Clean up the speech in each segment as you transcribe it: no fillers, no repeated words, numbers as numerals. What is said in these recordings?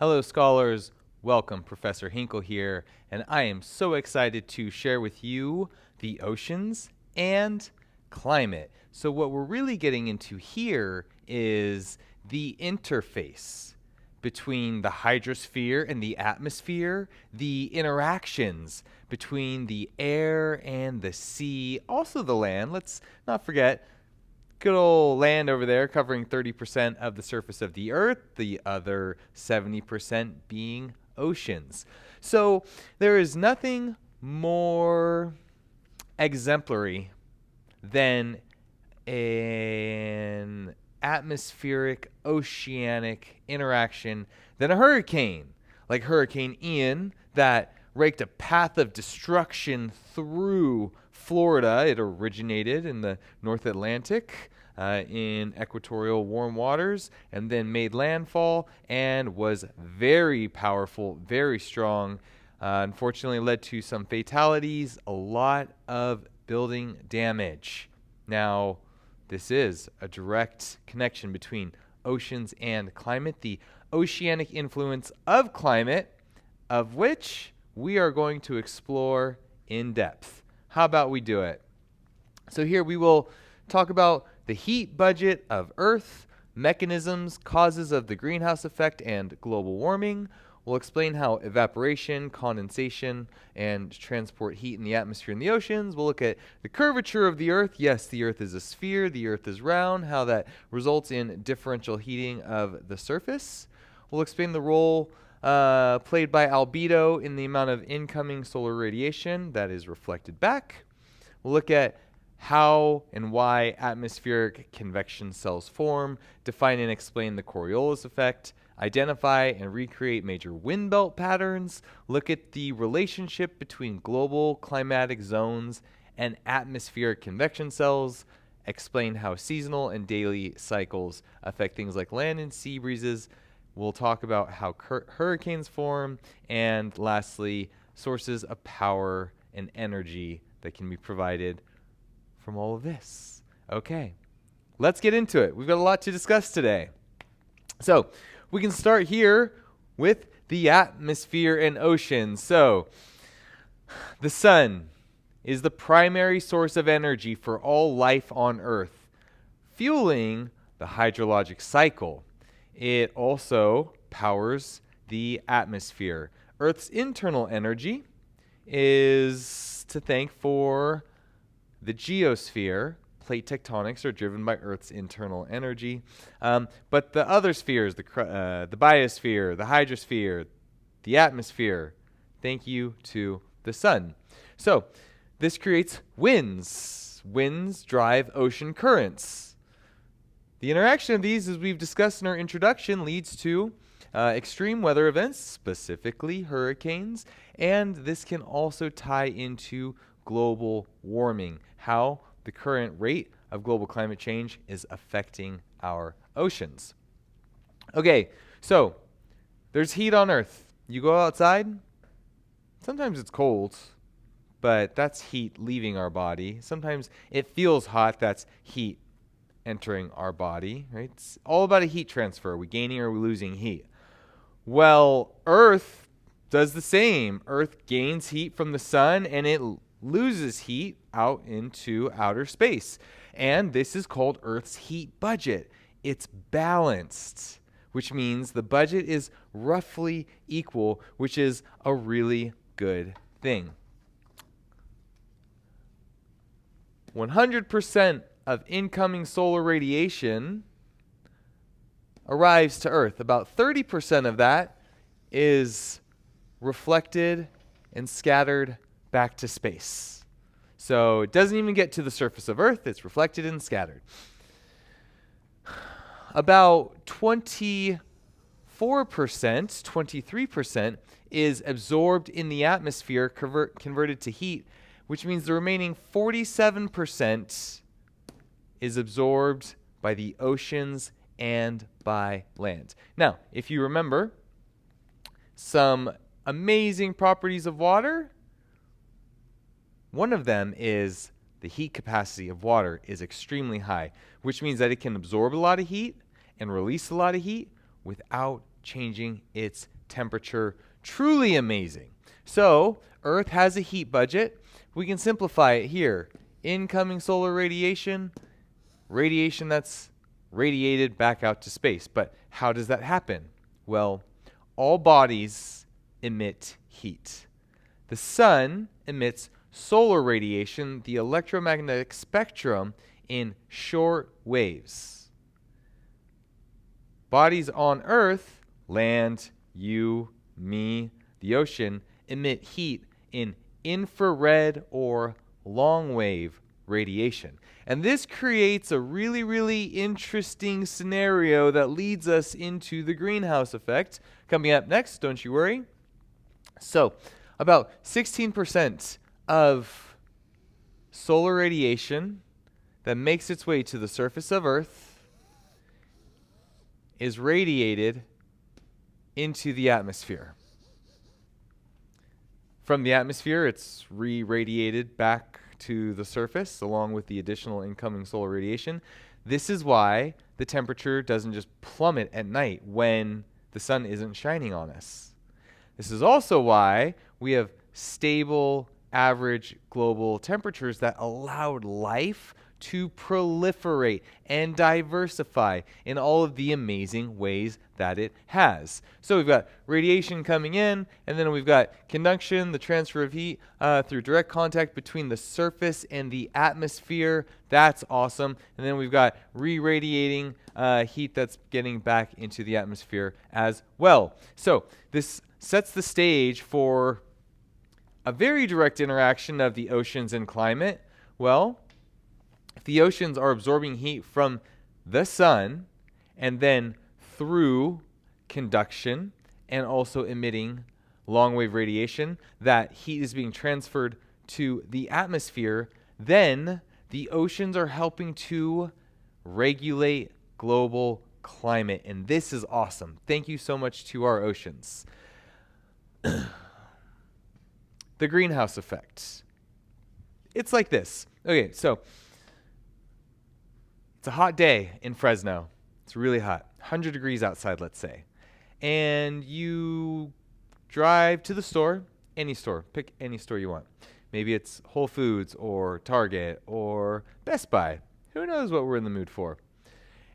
Hello, scholars. Welcome. Professor Henkle here, and I am so excited to share with you the oceans and climate. So what we're really getting into here is the interface between the hydrosphere and the atmosphere, the interactions between the air and the sea, also the land. Let's not forget good old land over there covering 30% of the surface of the earth, the other 70% being oceans. So there is nothing more exemplary than an atmospheric oceanic interaction than a hurricane, like Hurricane Ian that raked a path of destruction through Florida. It originated in the North Atlantic in equatorial warm waters and then made landfall and was very powerful, very strong. Unfortunately led to some fatalities, a lot of building damage. Now, this is a direct connection between oceans and climate, the oceanic influence of climate, of which we are going to explore in depth. How about we do it? So here we will talk about the heat budget of Earth, mechanisms, causes of the greenhouse effect and global warming. We'll explain how evaporation, condensation, and transport heat in the atmosphere and the oceans. We'll look at the curvature of the Earth. Yes, the Earth is a sphere. The Earth is round. How that results in differential heating of the surface. We'll explain the role played by albedo in the amount of incoming solar radiation that is reflected back. We'll look at how and why atmospheric convection cells form, define and explain the Coriolis effect, identify and recreate major wind belt patterns, look at the relationship between global climatic zones and atmospheric convection cells, explain how seasonal and daily cycles affect things like land and sea breezes. We'll talk about how hurricanes form, and lastly, sources of power and energy that can be provided from all of this. Okay, let's get into it. We've got a lot to discuss today. So we can start here with the atmosphere and oceans. So the sun is the primary source of energy for all life on Earth, fueling the hydrologic cycle. It also powers the atmosphere. Earth's internal energy is to thank for the geosphere. Plate tectonics are driven by Earth's internal energy. But the other spheres, the biosphere, the hydrosphere, the atmosphere, thank you to the sun. So this creates winds. Winds drive ocean currents. The interaction of these, as we've discussed in our introduction, leads to extreme weather events, specifically hurricanes, and this can also tie into global warming, how the current rate of global climate change is affecting our oceans. Okay, so there's heat on Earth. You go outside, sometimes it's cold, but that's heat leaving our body. Sometimes it feels hot, that's heat entering our body, right? It's all about a heat transfer. Are we gaining or are we losing heat? Well, Earth does the same. Earth gains heat from the sun and it loses heat out into outer space. And this is called Earth's heat budget. It's balanced, which means the budget is roughly equal, which is a really good thing. 100% of incoming solar radiation arrives to Earth. About 30% of that is reflected and scattered back to space. So it doesn't even get to the surface of Earth. It's reflected and scattered. About 24%, 23% is absorbed in the atmosphere, converted to heat, which means the remaining 47% is absorbed by the oceans and by land. Now, if you remember some amazing properties of water, one of them is the heat capacity of water is extremely high, which means that it can absorb a lot of heat and release a lot of heat without changing its temperature. Truly amazing. So Earth has a heat budget. We can simplify it here. Incoming solar radiation, radiation that's radiated back out to space. But how does that happen? Well, all bodies emit heat. The sun emits solar radiation, the electromagnetic spectrum, in short waves. Bodies on Earth, land, you, me, the ocean, emit heat in infrared or long wave radiation. And this creates a really, really interesting scenario that leads us into the greenhouse effect. Coming up next, don't you worry. So, about 16% of solar radiation that makes its way to the surface of Earth is radiated into the atmosphere. From the atmosphere, it's re-radiated back to the surface along with the additional incoming solar radiation. This is why the temperature doesn't just plummet at night when the sun isn't shining on us. This is also why we have stable, average global temperatures that allowed life to proliferate and diversify in all of the amazing ways that it has. So we've got radiation coming in, and then we've got conduction, the transfer of heat through direct contact between the surface and the atmosphere. That's awesome. And then we've got re-radiating heat that's getting back into the atmosphere as well. So this sets the stage for a very direct interaction of the oceans and climate. Well, if the oceans are absorbing heat from the sun and then through conduction and also emitting long-wave radiation, that heat is being transferred to the atmosphere, then the oceans are helping to regulate global climate. And this is awesome. Thank you so much to our oceans. The greenhouse effect. It's like this. Okay, so it's a hot day in Fresno. It's really hot. 100 degrees outside, let's say. And you drive to the store, any store. Pick any store you want. Maybe it's Whole Foods or Target or Best Buy. Who knows what we're in the mood for.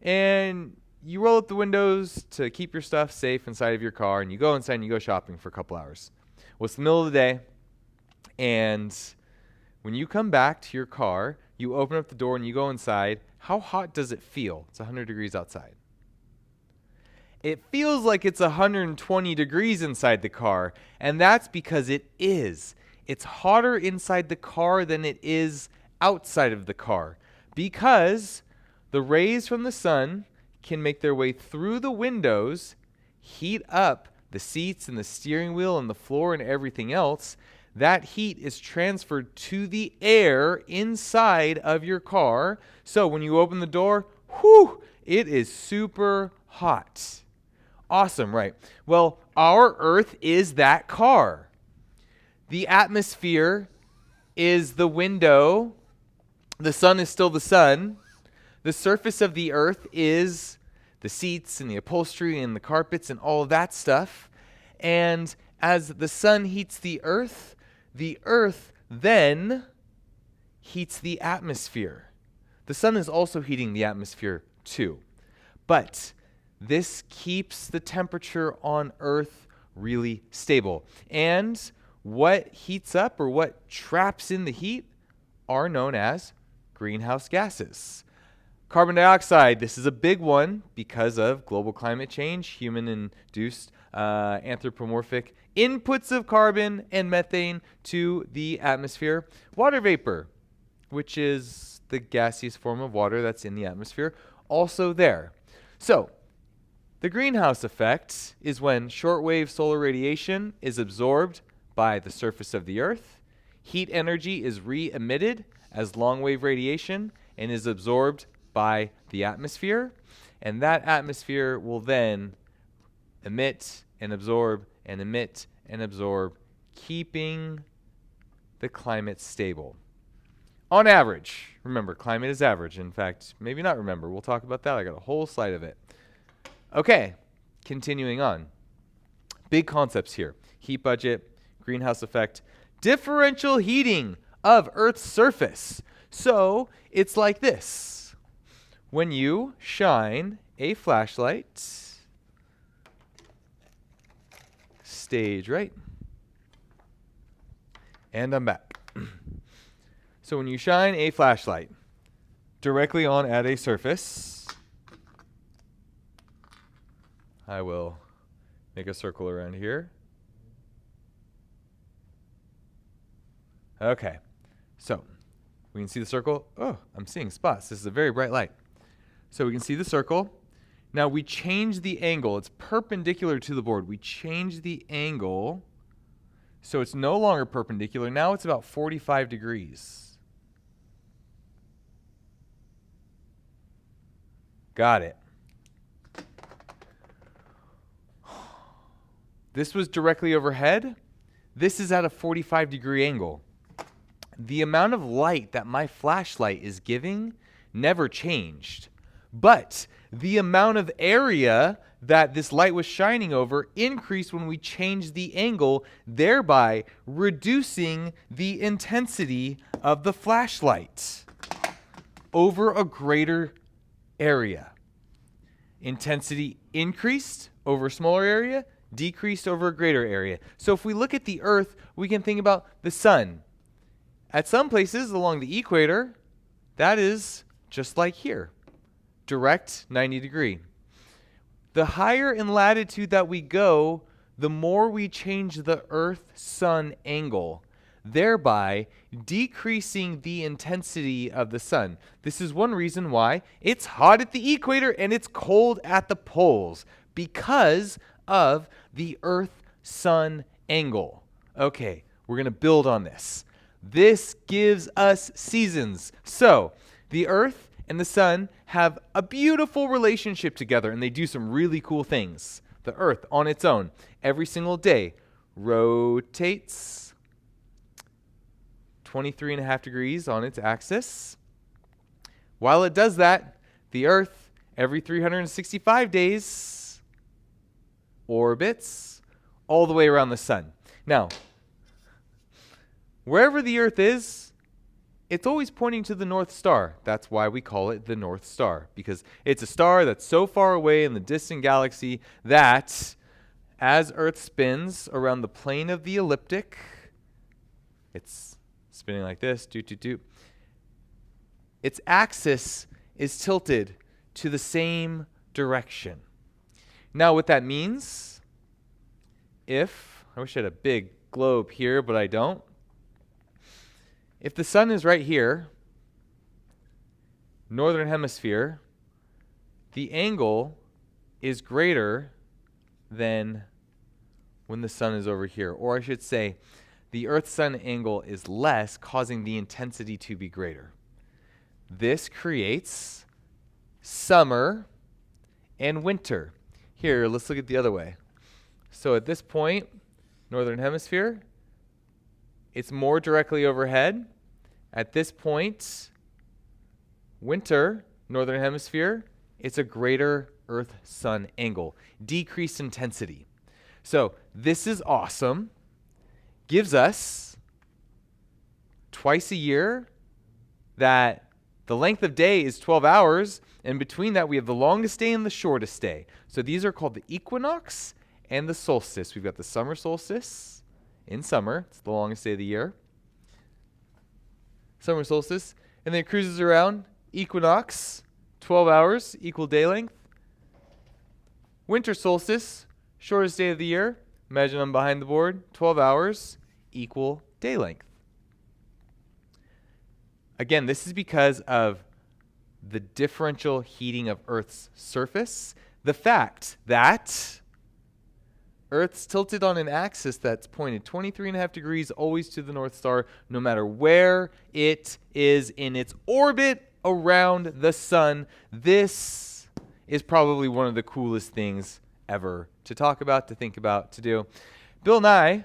And you roll up the windows to keep your stuff safe inside of your car, and you go inside and you go shopping for a couple hours. Well, it's the middle of the day, and when you come back to your car, you open up the door and you go inside. How hot does it feel? It's 100 degrees outside. It feels like it's 120 degrees inside the car, and that's because it is. It's hotter inside the car than it is outside of the car, because the rays from the sun can make their way through the windows, heat up the seats and the steering wheel and the floor and everything else. That heat is transferred to the air inside of your car. So when you open the door, whew, it is super hot. Awesome, right? Well, our Earth is that car. The atmosphere is the window. The sun is still the sun. The surface of the Earth is the seats and the upholstery and the carpets and all of that stuff. And as the sun heats the Earth then heats the atmosphere. The sun is also heating the atmosphere too. But this keeps the temperature on Earth really stable. And what heats up or what traps in the heat are known as greenhouse gases. Carbon dioxide, this is a big one because of global climate change, human-induced anthropomorphic inputs of carbon and methane to the atmosphere. Water vapor, which is the gaseous form of water that's in the atmosphere, also there. So, the greenhouse effect is when shortwave solar radiation is absorbed by the surface of the Earth. Heat energy is re-emitted as long-wave radiation and is absorbed by the atmosphere. And that atmosphere will then emit and absorb and emit and absorb, keeping the climate stable. On average, remember, climate is average. In fact, maybe not remember. We'll talk about that. I got a whole slide of it. Okay, continuing on. Big concepts here. Heat budget, greenhouse effect, differential heating of Earth's surface. So it's like this. When you shine a flashlight, stage right, and I'm back. So when you shine a flashlight directly on at a surface, I will make a circle around here. Okay, so we can see the circle. Oh, I'm seeing spots. This is a very bright light. So we can see the circle. Now we change the angle. It's perpendicular to the board. We change the angle so it's no longer perpendicular. Now it's about 45 degrees. Got it. This was directly overhead. This is at a 45-degree angle. The amount of light that my flashlight is giving never changed. But the amount of area that this light was shining over increased when we changed the angle, thereby reducing the intensity of the flashlight over a greater area. Intensity increased over a smaller area, decreased over a greater area. So if we look at the Earth, we can think about the sun. At some places along the equator, that is just like here, direct 90 degree. The higher in latitude that we go, the more we change the Earth-Sun angle, thereby decreasing the intensity of the sun. This is one reason why it's hot at the equator and it's cold at the poles, because of the Earth-Sun angle. Okay, we're going to build on this. This gives us seasons. So the Earth and the sun have a beautiful relationship together, and they do some really cool things. The Earth on its own, every single day, rotates 23.5 degrees on its axis. While it does that, the Earth, every 365 days, orbits all the way around the sun. Now, wherever the Earth is, it's always pointing to the North Star. That's why we call it the North Star, because it's a star that's so far away in the distant galaxy that as Earth spins around the plane of the ecliptic, it's spinning like this, its axis is tilted to the same direction. Now what that means, I wish I had a big globe here, but I don't. If the sun is right here, northern hemisphere, the angle is greater than when the sun is over here. Or I should say, the Earth-Sun angle is less, causing the intensity to be greater. This creates summer and winter. Here, let's look at the other way. So at this point, northern hemisphere, it's more directly overhead. At this point, winter, northern hemisphere, it's a greater Earth-Sun angle, decreased intensity. So this is awesome. Gives us twice a year that the length of day is 12 hours, and between that we have the longest day and the shortest day. So these are called the equinox and the solstice. We've got the summer solstice in summer. It's the longest day of the year. Summer solstice. And then it cruises around. Equinox, 12 hours, equal day length. Winter solstice, shortest day of the year. Imagine I'm behind the board. 12 hours, equal day length. Again, this is because of the differential heating of Earth's surface. The fact that Earth's tilted on an axis that's pointed 23.5 degrees always to the North Star, no matter where it is in its orbit around the sun. This is probably one of the coolest things ever to talk about, to think about, to do. Bill Nye,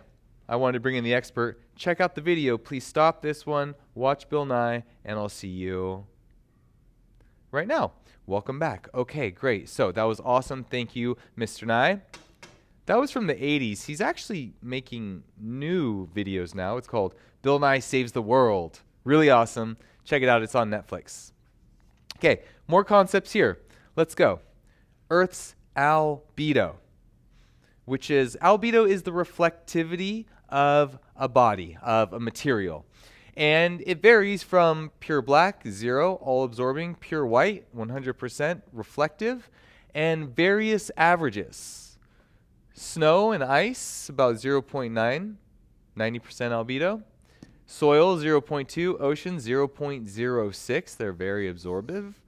I wanted to bring in the expert. Check out the video. Please stop this one, watch Bill Nye, and I'll see you right now. Welcome back. Okay, great. So that was awesome. Thank you, Mr. Nye. That was from the 80s. He's actually making new videos now. It's called Bill Nye Saves the World. Really awesome. Check it out. It's on Netflix. Okay, more concepts here. Let's go. Earth's albedo, which is, albedo is the reflectivity of a body, of a material. And it varies from pure black, 0, all absorbing, pure white, 100% reflective, and various averages. Snow and ice, about 0.9, 90% albedo. Soil, 0.2. Ocean, 0.06. They're very absorbive.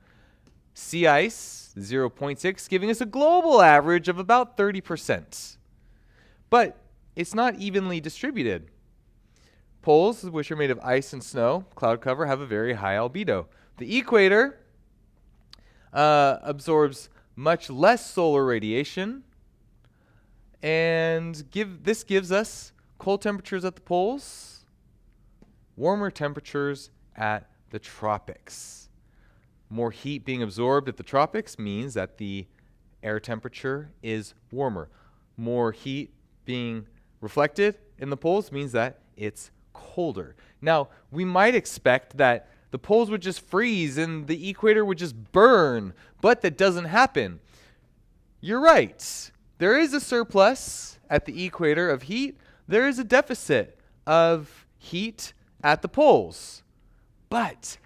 Sea ice, 0.6, giving us a global average of about 30%. But it's not evenly distributed. Poles, which are made of ice and snow, cloud cover, have a very high albedo. The equator absorbs much less solar radiation, and this gives us cold temperatures at the poles, warmer temperatures at the tropics. More heat being absorbed at the tropics means that the air temperature is warmer. More heat being reflected in the poles means that it's colder. Now, we might expect that the poles would just freeze and the equator would just burn, but that doesn't happen. You're right. There is a surplus at the equator of heat. There is a deficit of heat at the poles. But,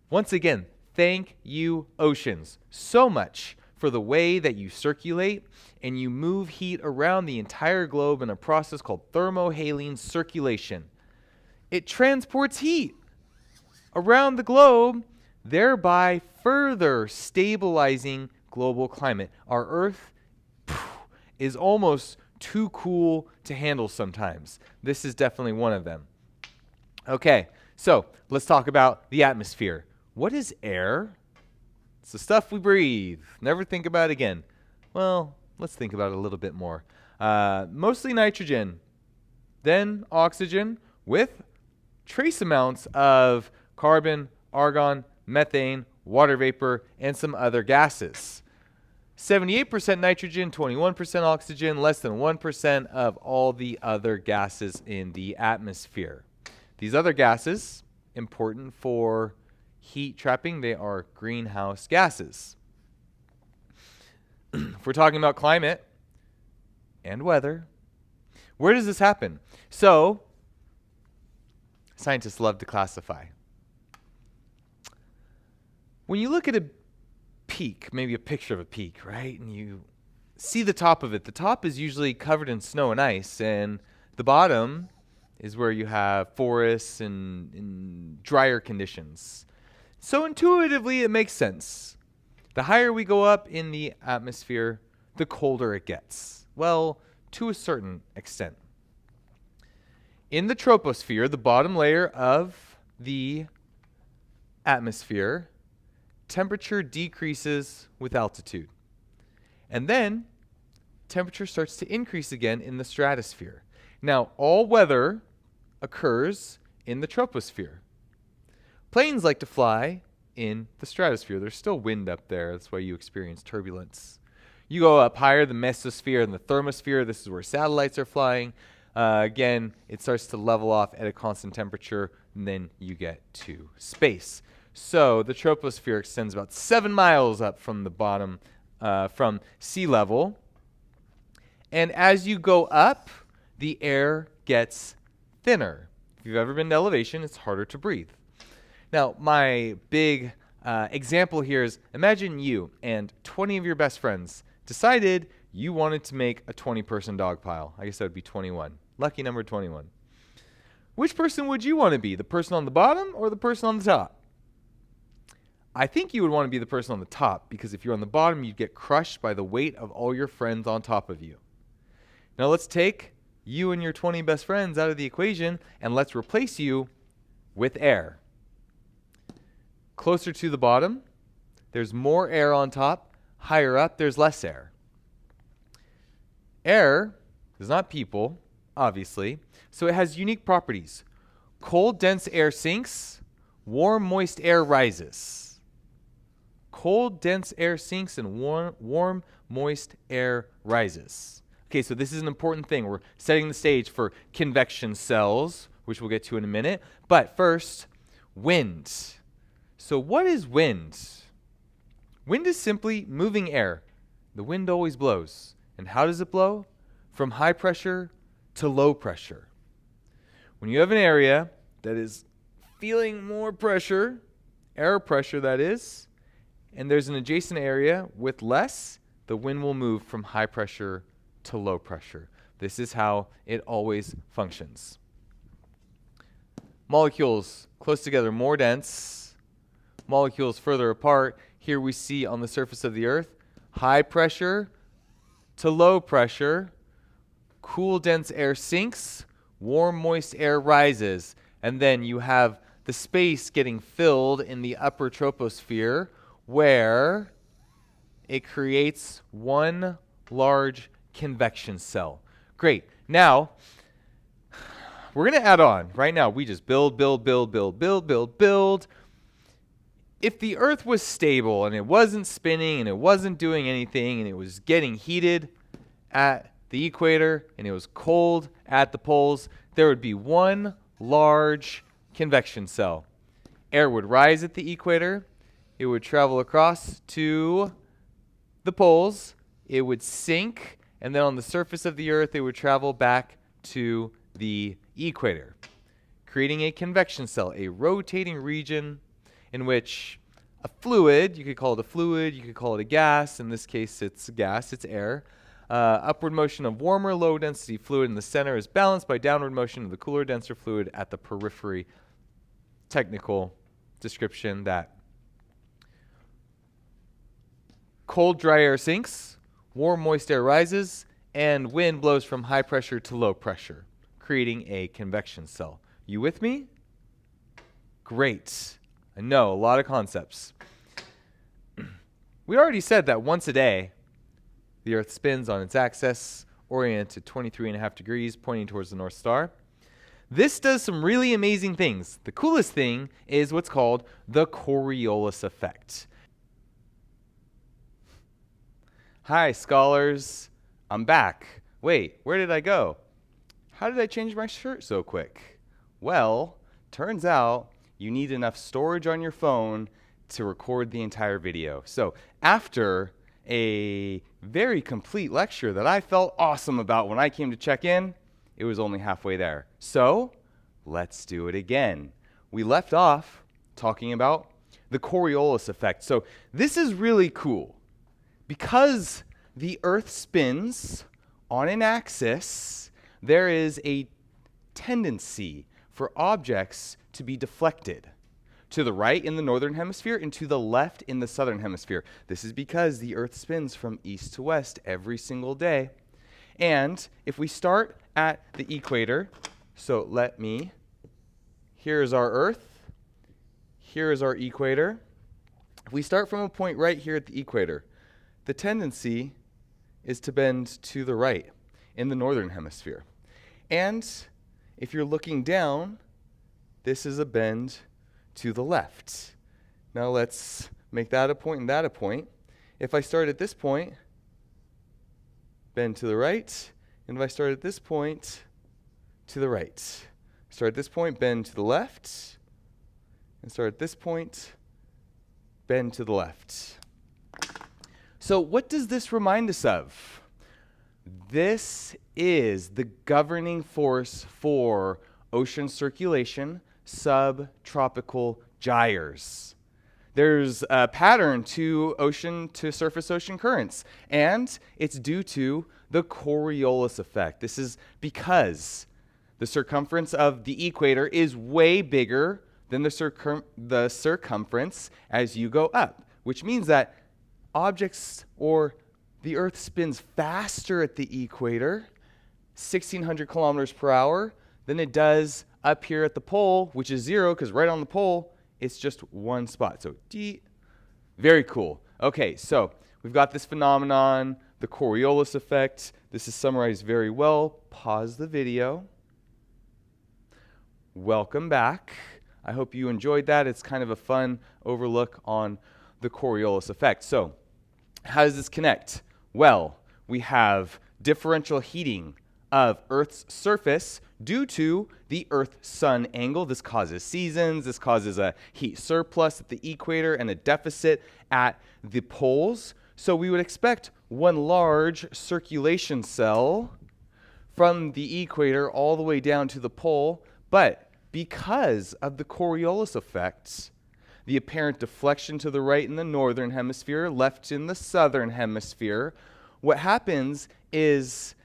once again, thank you, oceans, so much for the way that you circulate and you move heat around the entire globe in a process called thermohaline circulation. It transports heat around the globe, thereby further stabilizing global climate. Our Earth is almost too cool to handle sometimes. This is definitely one of them. Okay, so let's talk about the atmosphere. What is air? It's the stuff we breathe. Never think about it again. Well, let's think about it a little bit more. Mostly nitrogen, then oxygen with trace amounts of carbon, argon, methane, water vapor, and some other gases. 78% nitrogen, 21% oxygen, less than 1% of all the other gases in the atmosphere. These other gases, important for heat trapping, they are greenhouse gases. If we're talking about climate and weather, where does this happen? So, scientists love to classify. When you look at a peak, maybe a picture of a peak, right? And you see the top of it. The top is usually covered in snow and ice, and the bottom is where you have forests and drier conditions. So intuitively, it makes sense. The higher we go up in the atmosphere, the colder it gets. Well, to a certain extent. In the troposphere, the bottom layer of the atmosphere, temperature decreases with altitude. And then temperature starts to increase again in the stratosphere. Now, all weather occurs in the troposphere. Planes like to fly in the stratosphere. There's still wind up there. That's why you experience turbulence. You go up higher, the mesosphere and the thermosphere. This is where satellites are flying. Again, it starts to level off at a constant temperature, and then you get to space. So the troposphere extends about 7 miles up from the bottom, from sea level. And as you go up, the air gets thinner. If you've ever been to elevation, it's harder to breathe. Now, my big example here is, imagine you and 20 of your best friends decided you wanted to make a 20-person dog pile. I guess that would be 21. Lucky number 21. Which person would you want to be? The person on the bottom or the person on the top? I think you would want to be the person on the top, because if you're on the bottom, you'd get crushed by the weight of all your friends on top of you. Now let's take you and your 20 best friends out of the equation, and let's replace you with air. Closer to the bottom, there's more air on top. Higher up, there's less air. Air is not people, obviously, so it has unique properties. Cold, dense air sinks. Warm, moist air rises. Cold, dense air sinks and warm, moist air rises. Okay, so this is an important thing. We're setting the stage for convection cells, which we'll get to in a minute. But first, wind. So what is wind? Wind is simply moving air. The wind always blows. And how does it blow? From high pressure to low pressure. When you have an area that is feeling more pressure, air pressure that is, and there's an adjacent area with less, the wind will move from high pressure to low pressure. This is how it always functions. Molecules close together, more dense. Molecules further apart. Here we see on the surface of the Earth, high pressure to low pressure. Cool, dense air sinks. Warm, moist air rises. And then you have the space getting filled in the upper troposphere where it creates one large convection cell. Great. Now, we're going to add on. Right now, we just build. If the Earth was stable and it wasn't spinning and it wasn't doing anything and it was getting heated at the equator and it was cold at the poles, there would be one large convection cell. Air would rise at the equator. It would travel across to the poles. It would sink. And then on the surface of the Earth, it would travel back to the equator, creating a convection cell, a rotating region in which a fluid, you could call it a fluid, you could call it a gas. In this case, it's a gas, it's air. Upward motion of warmer, low-density fluid in the center is balanced by downward motion of the cooler, denser fluid at the periphery. Technical description that cold, dry air sinks, warm, moist air rises, and wind blows from high pressure to low pressure, creating a convection cell. You with me? Great. I know, a lot of concepts. We already said that once a day, the Earth spins on its axis, oriented 23.5 degrees, pointing towards the North Star. This does some really amazing things. The coolest thing is what's called the Coriolis effect. Hi, scholars. I'm back. Wait, where did I go? How did I change my shirt so quick? Well, turns out you need enough storage on your phone to record the entire video. So after a very complete lecture that I felt awesome about when I came to check in, it was only halfway there. So let's do it again. We left off talking about the Coriolis effect. So this is really cool. Because the Earth spins on an axis, there is a tendency for objects to be deflected to the right in the northern hemisphere and to the left in the southern hemisphere. This is because the Earth spins from east to west every single day. And if we start at the equator, so here is our Earth, here is our equator. If we start from a point right here at the equator, the tendency is to bend to the right in the northern hemisphere. And if you're looking down, this is a bend to the left. Now let's make that a point and that a point. If I start at this point, bend to the right. And if I start at this point, to the right. Start at this point, bend to the left. And start at this point, bend to the left. So what does this remind us of? This is the governing force for ocean circulation, subtropical gyres. There's a pattern to ocean to surface ocean currents, and it's due to the Coriolis effect. This is because the circumference of the equator is way bigger than the circumference as you go up, which means that objects or the Earth spins faster at the equator, 1,600 kilometers per hour, than it does up here at the pole, which is 0, because right on the pole, it's just one spot. So very cool. Okay, so we've got this phenomenon, the Coriolis effect. This is summarized very well. Pause the video. Welcome back. I hope you enjoyed that. It's kind of a fun overlook on the Coriolis effect. So how does this connect? Well, we have differential heating of Earth's surface due to the Earth-Sun angle. This causes seasons. This causes a heat surplus at the equator and a deficit at the poles. So we would expect one large circulation cell from the equator all the way down to the pole. But because of the Coriolis effect, the apparent deflection to the right in the northern hemisphere, left in the southern hemisphere, what happens is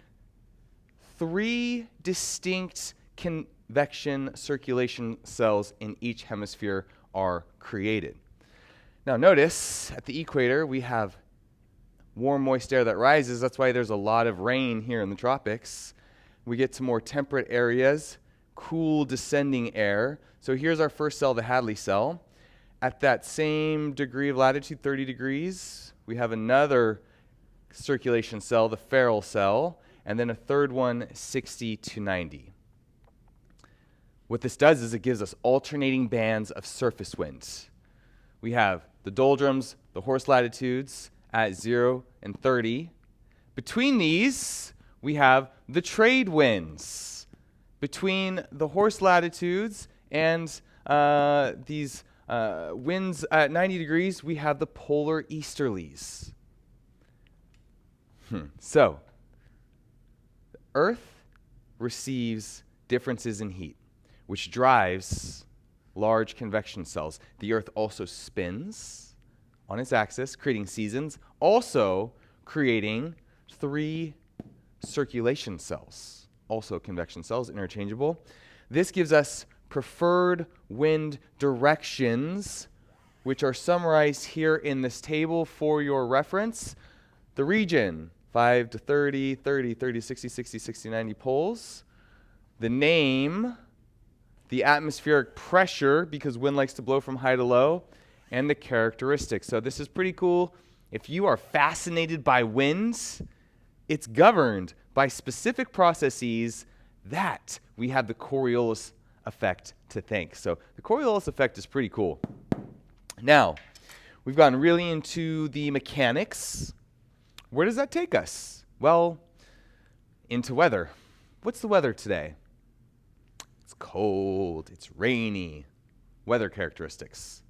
3 distinct convection circulation cells in each hemisphere are created. Now notice at the equator we have warm, moist air that rises. That's why there's a lot of rain here in the tropics. We get to more temperate areas, cool descending air. So here's our first cell, the Hadley cell. At that same degree of latitude, 30 degrees, we have another circulation cell, the Ferrel cell, and then a third one, 60 to 90. What this does is it gives us alternating bands of surface winds. We have the doldrums, the horse latitudes at 0 and 30. Between these, we have the trade winds. Between the horse latitudes and these winds at 90 degrees, we have the polar easterlies. So, the Earth receives differences in heat, which drives large convection cells. The Earth also spins on its axis, creating seasons, also creating 3 circulation cells, also convection cells, interchangeable. This gives us preferred wind directions, which are summarized here in this table for your reference. The region, 5 to 30, 30, 30, 60, 60, 60, 90 poles. The name, the atmospheric pressure, because wind likes to blow from high to low, and the characteristics. So this is pretty cool. If you are fascinated by winds, it's governed by specific processes that we have the Coriolis effect to thank. So the Coriolis effect is pretty cool. Now, we've gotten really into the mechanics. Where does that take us? Well, into weather. What's the weather today? It's cold, it's rainy. Weather characteristics.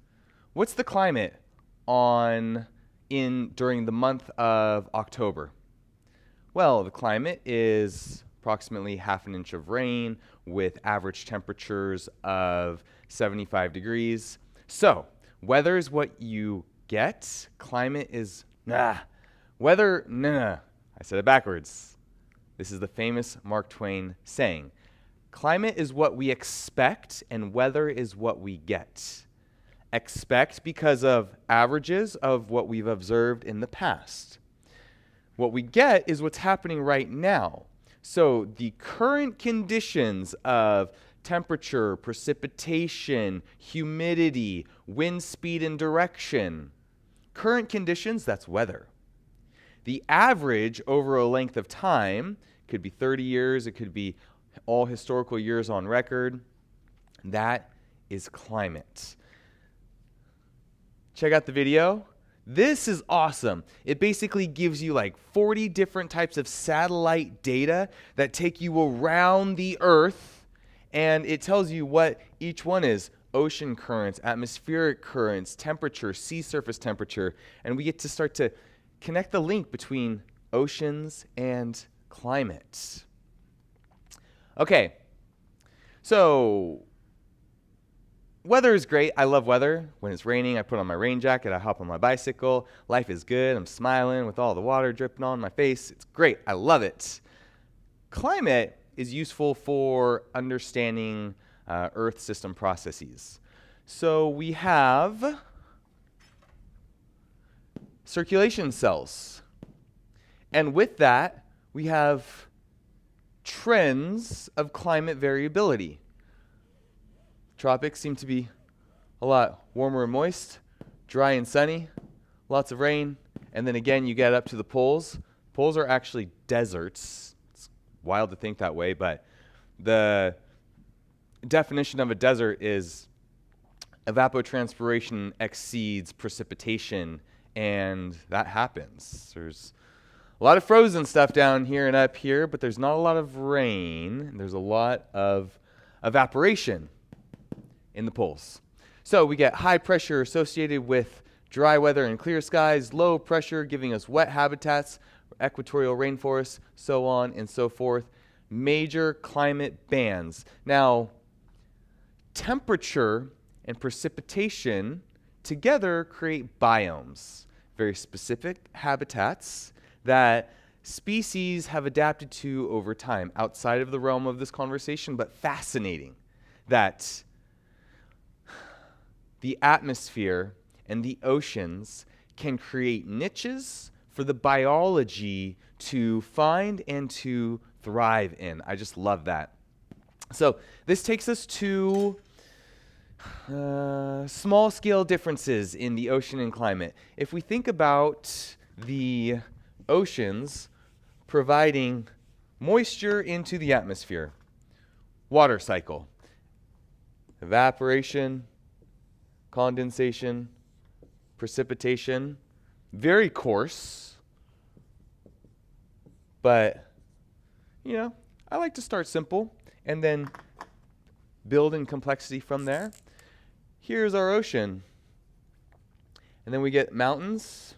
What's the climate during the month of October? Well, the climate is approximately half an inch of rain with average temperatures of 75 degrees. So, weather is what you get. Climate is Weather, I said it backwards. This is the famous Mark Twain saying. Climate is what we expect, and weather is what we get. Expect because of averages of what we've observed in the past. What we get is what's happening right now. So the current conditions of temperature, precipitation, humidity, wind speed and direction. Current conditions, that's weather. The average over a length of time could be 30 years, it could be all historical years on record. That is climate. Check out the video. This is awesome. It basically gives you like 40 different types of satellite data that take you around the Earth, and it tells you what each one is. Ocean currents, atmospheric currents, temperature, sea surface temperature, and we get to start to connect the link between oceans and climate. Okay, so weather is great. I love weather. When it's raining, I put on my rain jacket, I hop on my bicycle. Life is good. I'm smiling with all the water dripping on my face. It's great. I love it. Climate is useful for understanding Earth system processes. So we have circulation cells. And with that, we have trends of climate variability. Tropics seem to be a lot warmer and moist, dry and sunny, lots of rain, and then again you get up to the poles. Poles are actually deserts. It's wild to think that way, but the definition of a desert is evapotranspiration exceeds precipitation, and that happens. There's a lot of frozen stuff down here and up here, but there's not a lot of rain. There's a lot of evaporation in the poles. So we get high pressure associated with dry weather and clear skies, low pressure giving us wet habitats, equatorial rainforests, so on and so forth. Major climate bands. Now, temperature and precipitation together create biomes, very specific habitats that species have adapted to over time, outside of the realm of this conversation, but fascinating that the atmosphere and the oceans can create niches for the biology to find and to thrive in. I just love that. So this takes us to small scale differences in the ocean and climate. If we think about the oceans providing moisture into the atmosphere, water cycle, evaporation, condensation, precipitation, very coarse, but I like to start simple and then build in complexity from there. Here's our ocean. And then we get mountains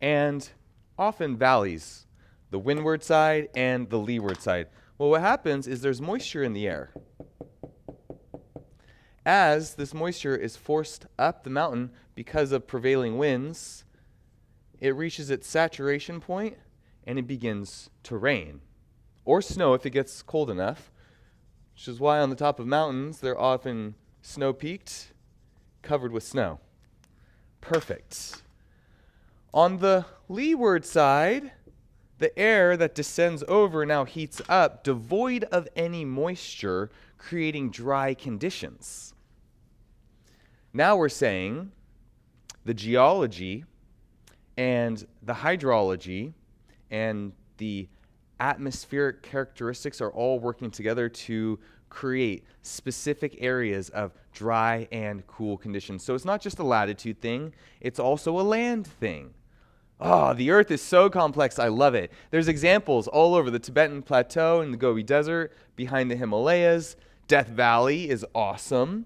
and often valleys, the windward side and the leeward side. Well, what happens is there's moisture in the air. As this moisture is forced up the mountain because of prevailing winds, it reaches its saturation point and it begins to rain or snow if it gets cold enough, which is why on the top of mountains they're often snow-peaked, covered with snow. Perfect. On the leeward side, the air that descends over now heats up, devoid of any moisture, creating dry conditions. Now we're saying the geology and the hydrology and the atmospheric characteristics are all working together to create specific areas of dry and cool conditions. So it's not just a latitude thing, it's also a land thing. Oh, the earth is so complex, I love it. There's examples all over the Tibetan Plateau and the Gobi Desert, behind the Himalayas. Death Valley is awesome.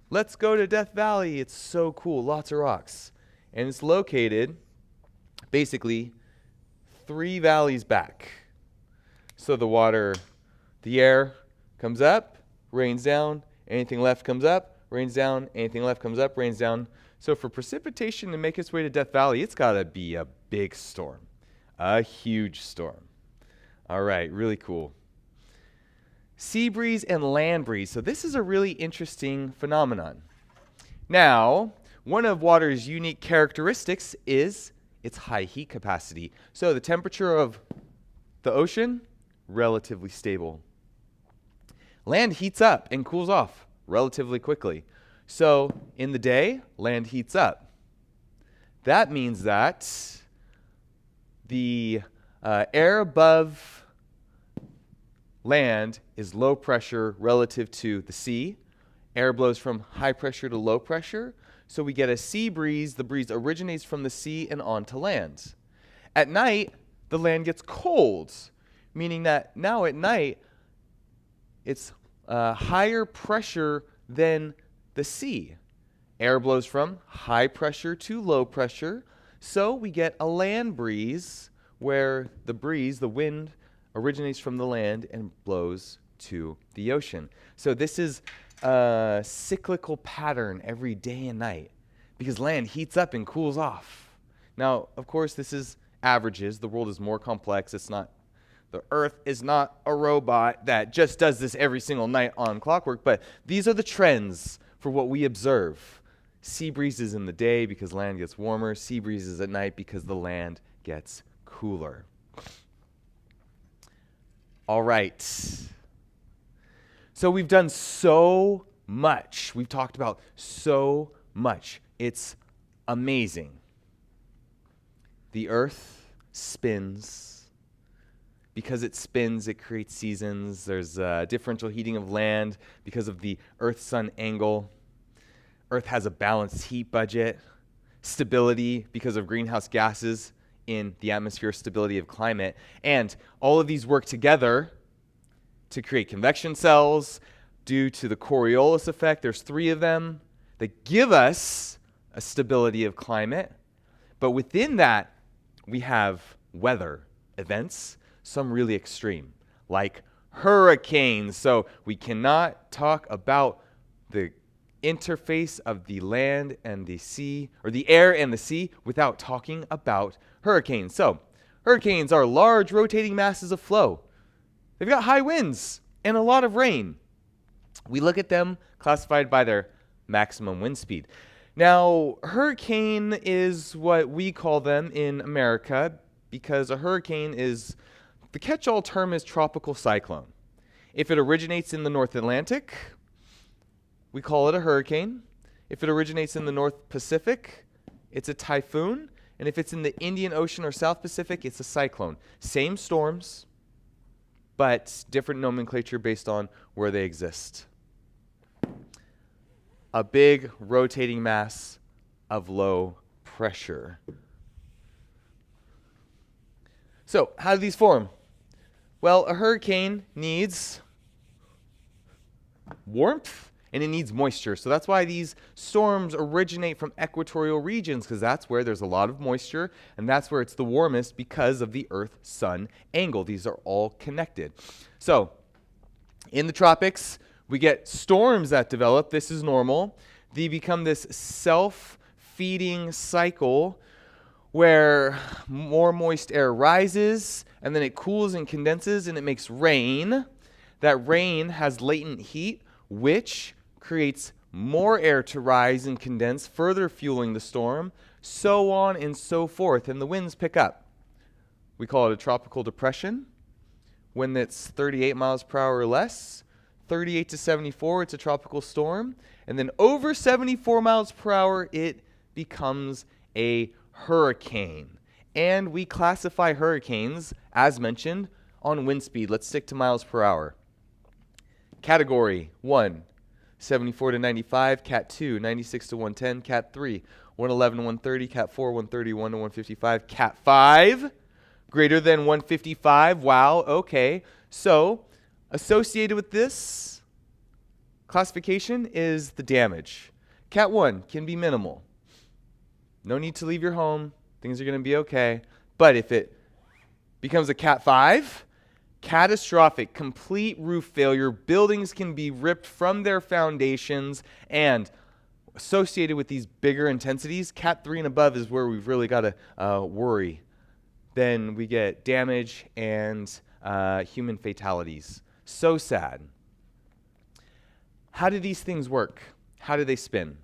Let's go to Death Valley. It's so cool, lots of rocks. And it's located basically 3 valleys back. So the air comes up, rains down, anything left comes up, rains down, anything left comes up, rains down. So for precipitation to make its way to Death Valley, it's got to be a big storm, a huge storm. All right, really cool. Sea breeze and land breeze. So this is a really interesting phenomenon. Now, one of water's unique characteristics is its high heat capacity. So the temperature of the ocean, relatively stable. Land heats up and cools off relatively quickly. So in the day, land heats up. That means that the air above land is low pressure relative to the sea. Air blows from high pressure to low pressure. So we get a sea breeze. The breeze originates from the sea and onto land. At night, the land gets cold, meaning that now at night, it's higher pressure than the sea. Air blows from high pressure to low pressure. So we get a land breeze where the breeze, the wind, originates from the land and blows to the ocean. So this is a cyclical pattern every day and night because land heats up and cools off. Now, of course, this is averages. The world is more complex. The earth is not a robot that just does this every single night on clockwork, but these are the trends for what we observe. Sea breezes in the day because land gets warmer, sea breezes at night because the land gets cooler. All right. So we've done so much. We've talked about so much. It's amazing. The earth spins because it spins, it creates seasons. There's differential heating of land because of the Earth-Sun angle. Earth has a balanced heat budget. Stability because of greenhouse gases in the atmosphere, stability of climate. And all of these work together to create convection cells due to the Coriolis effect. There's 3 of them that give us a stability of climate. But within that, we have weather events, some really extreme, like hurricanes. So we cannot talk about the interface of the land and the sea, or the air and the sea, without talking about hurricanes. So hurricanes are large rotating masses of flow. They've got high winds and a lot of rain. We look at them classified by their maximum wind speed. Now, hurricane is what we call them in America because a hurricane is, the catch-all term is tropical cyclone. If it originates in the North Atlantic, we call it a hurricane. If it originates in the North Pacific, it's a typhoon. And if it's in the Indian Ocean or South Pacific, it's a cyclone. Same storms, but different nomenclature based on where they exist. A big rotating mass of low pressure. So, how do these form? Well, a hurricane needs warmth and it needs moisture. So that's why these storms originate from equatorial regions, because that's where there's a lot of moisture and that's where it's the warmest because of the Earth-Sun angle. These are all connected. So, in the tropics, we get storms that develop. This is normal. They become this self-feeding cycle where more moist air rises, and then it cools and condenses, and it makes rain. That rain has latent heat, which creates more air to rise and condense, further fueling the storm, so on and so forth, and the winds pick up. We call it a tropical depression. When it's 38 miles per hour or less, 38 to 74, it's a tropical storm. And then over 74 miles per hour, it becomes a hurricane. And we classify hurricanes, as mentioned, on wind speed. Let's stick to miles per hour. Category 1, 74 to 95. Cat 2, 96 to 110. Cat 3, 111 to 130. Cat 4, 131 to 155. Cat 5, greater than 155. Wow, okay. So, associated with this classification is the damage. Cat 1 can be minimal. No need to leave your home. Things are going to be okay. But if it becomes a Cat 5, catastrophic, complete roof failure. Buildings can be ripped from their foundations. And associated with these bigger intensities, Cat 3 and above is where we've really got to worry. Then we get damage and human fatalities. So sad. How do these things work? How do they spin?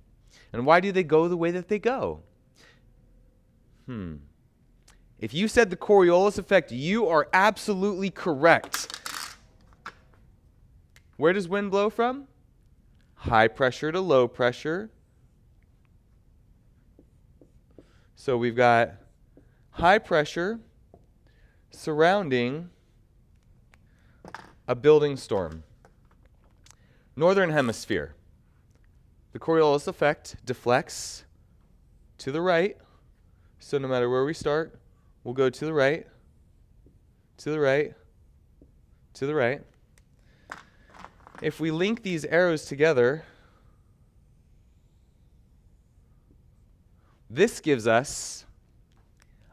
And why do they go the way that they go? If you said the Coriolis effect, you are absolutely correct. Where does wind blow from? High pressure to low pressure. So we've got high pressure surrounding a building storm. Northern hemisphere. The Coriolis effect deflects to the right. So no matter where we start, we'll go to the right, to the right, to the right. If we link these arrows together, this gives us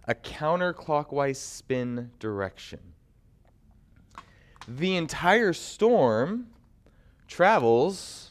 a counterclockwise spin direction. The entire storm travels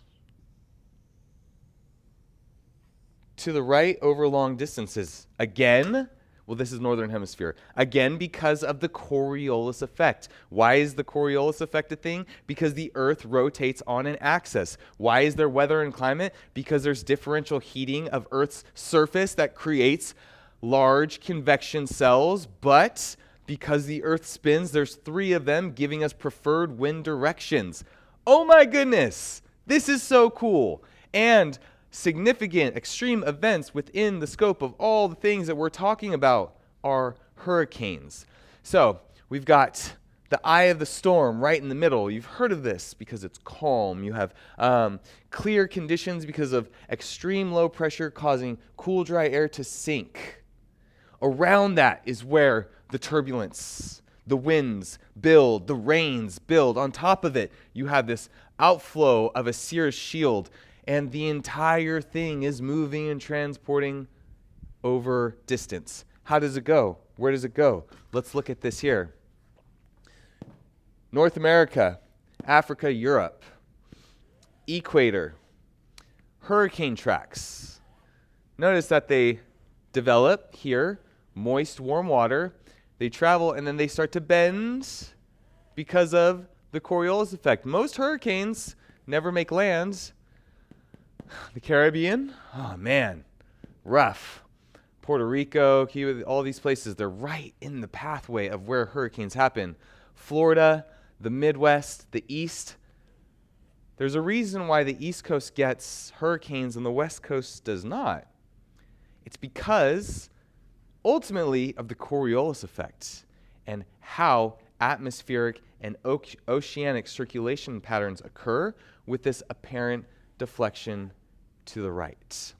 to the right over long distances. Again, well, this is northern hemisphere. Again, because of the Coriolis effect. Why is the Coriolis effect a thing? Because the Earth rotates on an axis. Why is there weather and climate? Because there's differential heating of Earth's surface that creates large convection cells, but because the Earth spins, there's 3 of them giving us preferred wind directions. Oh my goodness! This is so cool. And significant extreme events within the scope of all the things that we're talking about are hurricanes. So we've got the eye of the storm right in the middle. You've heard of this because it's calm. You have clear conditions because of extreme low pressure causing cool, dry air to sink. Around that is where the turbulence, the winds build, the rains build. On top of it, you have this outflow of a cirrus shield, and the entire thing is moving and transporting over distance. How does it go? Where does it go? Let's look at this here. North America, Africa, Europe, equator, hurricane tracks. Notice that they develop here, moist, warm water. They travel and then they start to bend because of the Coriolis effect. Most hurricanes never make land. The Caribbean, oh man, rough. Puerto Rico, Cuba, all these places, they're right in the pathway of where hurricanes happen. Florida, the Midwest, the East. There's a reason why the East Coast gets hurricanes and the West Coast does not. It's because, ultimately, of the Coriolis effect and how atmospheric and oceanic circulation patterns occur with this apparent deflection to the right.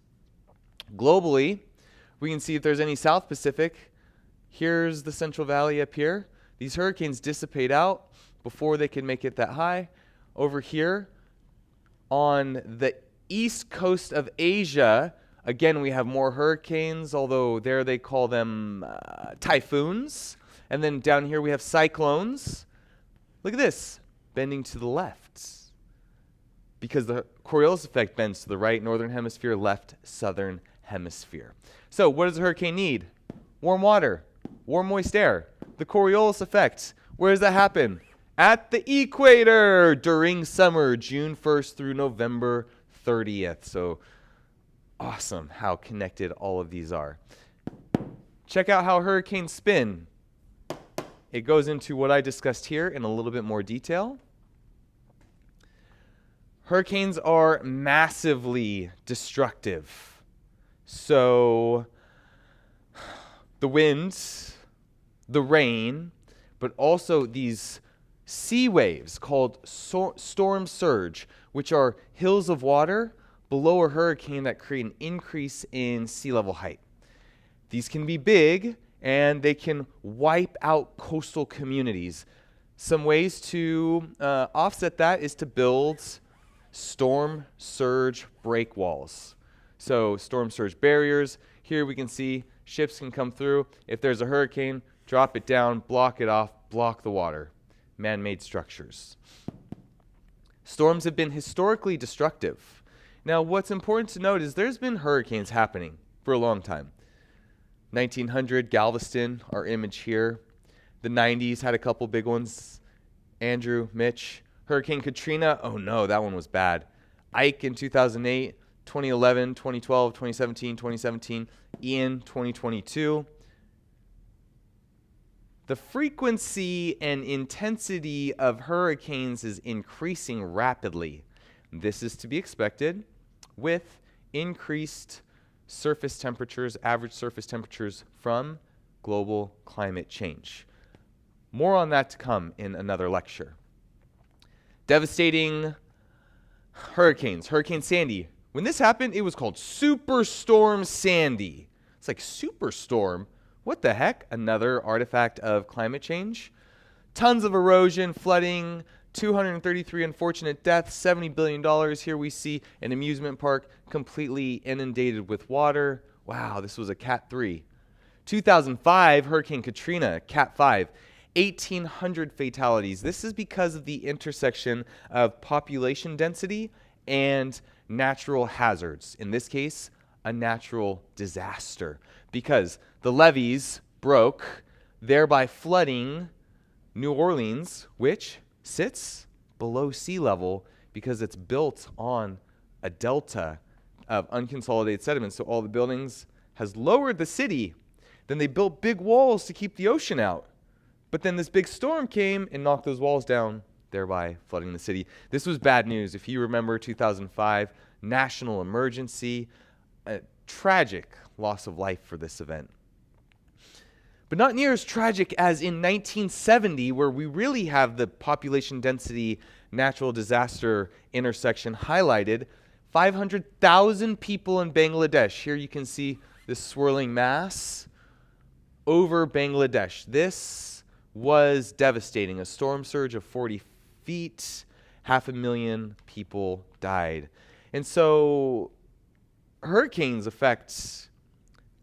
Globally, we can see if there's any South Pacific. Here's the Central Valley up here. These hurricanes dissipate out before they can make it that high. Over here on the east coast of Asia, again, we have more hurricanes, although there they call them typhoons. And then down here we have cyclones. Look at this, bending to the left. Because the Coriolis effect bends to the right, northern hemisphere, left, southern hemisphere. So what does a hurricane need? Warm water, warm, moist air. The Coriolis effect, where does that happen? At the equator during summer, June 1st through November 30th. So awesome how connected all of these are. Check out how hurricanes spin. It goes into what I discussed here in a little bit more detail. Hurricanes are massively destructive. So the winds, the rain, but also these sea waves called storm surge, which are hills of water below a hurricane that create an increase in sea level height. These can be big and they can wipe out coastal communities. Some ways to offset that is to build storm surge breakwalls. So storm surge barriers. Here we can see ships can come through. If there's a hurricane, drop it down, block it off, block the water. Man-made structures. Storms have been historically destructive. Now, what's important to note is there's been hurricanes happening for a long time. 1900, Galveston, our image here. The 90s had a couple big ones. Andrew, Mitch. Hurricane Katrina, oh no, that one was bad. Ike in 2008, 2011, 2012, 2017, Ian 2022. The frequency and intensity of hurricanes is increasing rapidly. This is to be expected with increased surface temperatures, average surface temperatures from global climate change. More on that to come in another lecture. Devastating hurricanes. Hurricane Sandy. When this happened, it was called Superstorm Sandy. It's like superstorm. What the heck? Another artifact of climate change. Tons of erosion, flooding, 233 unfortunate deaths, $70 billion. Here we see an amusement park completely inundated with water. Wow, this was a Cat 3. 2005, Hurricane Katrina, Cat 5. 1,800 fatalities. This is because of the intersection of population density and natural hazards. In this case, a natural disaster. Because the levees broke, thereby flooding New Orleans, which sits below sea level because it's built on a delta of unconsolidated sediments. So all the buildings has lowered the city. Then they built big walls to keep the ocean out. But then this big storm came and knocked those walls down, thereby flooding the city. This was bad news. If you remember 2005, national emergency, a tragic loss of life for this event. but not near as tragic as in 1970, where we really have the population density natural disaster intersection highlighted. 500,000 people in Bangladesh. Here you can see this swirling mass over Bangladesh. This was devastating. A storm surge of 40 feet, 500,000 people died. And so hurricanes affect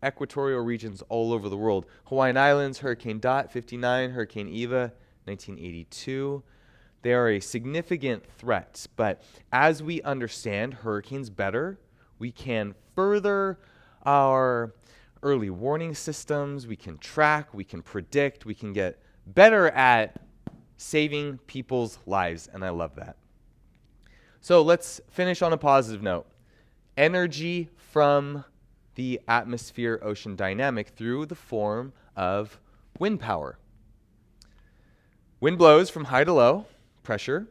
equatorial regions all over the world. Hawaiian Islands, Hurricane Dot, 59, Hurricane Eva, 1982. They are a significant threat, but as we understand hurricanes better, we can further our early warning systems, we can track, we can predict, we can get better at saving people's lives, and I love that. So let's finish on a positive note. Energy from the atmosphere-ocean dynamic through the form of wind power. Wind blows from high to low pressure,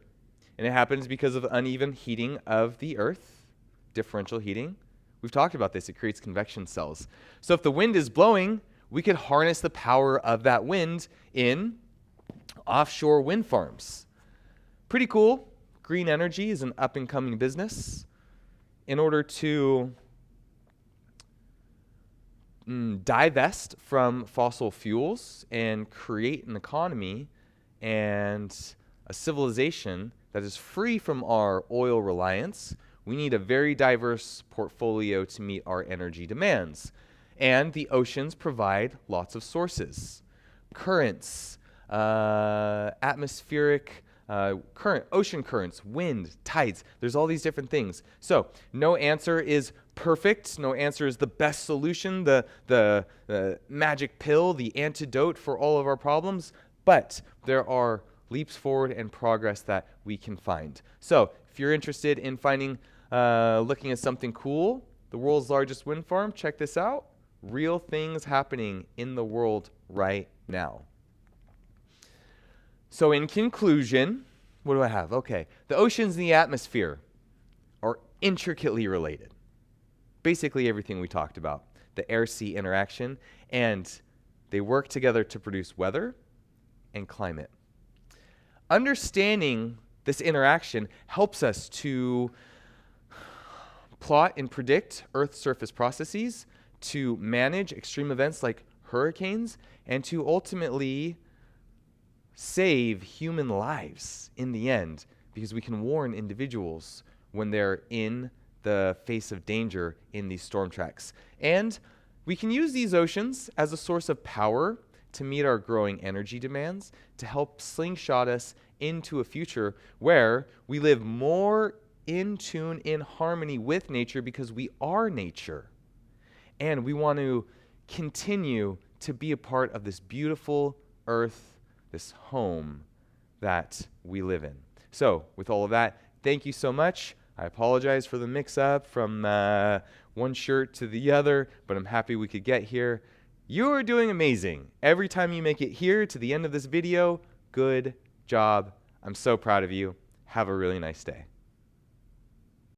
and it happens because of uneven heating of the earth, differential heating. We've talked about this. It creates convection cells. So if the wind is blowing, we could harness the power of that wind in offshore wind farms. Pretty cool. Green energy is an up-and-coming business. In order to divest from fossil fuels and create an economy and a civilization that is free from our oil reliance, we need a very diverse portfolio to meet our energy demands. And the oceans provide lots of sources. Currents, atmospheric ocean currents, wind, tides. There's all these different things. So no answer is perfect. No answer is the best solution, the magic pill, the antidote for all of our problems. But there are leaps forward and progress that we can find. So if you're interested in looking at something cool, the world's largest wind farm, check this out. Real things happening in the world right now. So in conclusion, what do I have? Okay, the oceans and the atmosphere are intricately related. Basically everything we talked about, the air-sea interaction, and they work together to produce weather and climate. Understanding this interaction helps us to plot and predict Earth's surface processes, to manage extreme events like hurricanes, and to ultimately save human lives in the end, because we can warn individuals when they're in the face of danger in these storm tracks. And we can use these oceans as a source of power to meet our growing energy demands, to help slingshot us into a future where we live more in tune, in harmony with nature, because we are nature. And we want to continue to be a part of this beautiful earth, this home that we live in. So with all of that, thank you so much. I apologize for the mix-up from one shirt to the other, but I'm happy we could get here. You are doing amazing. Every time you make it here to the end of this video, good job. I'm so proud of you. Have a really nice day.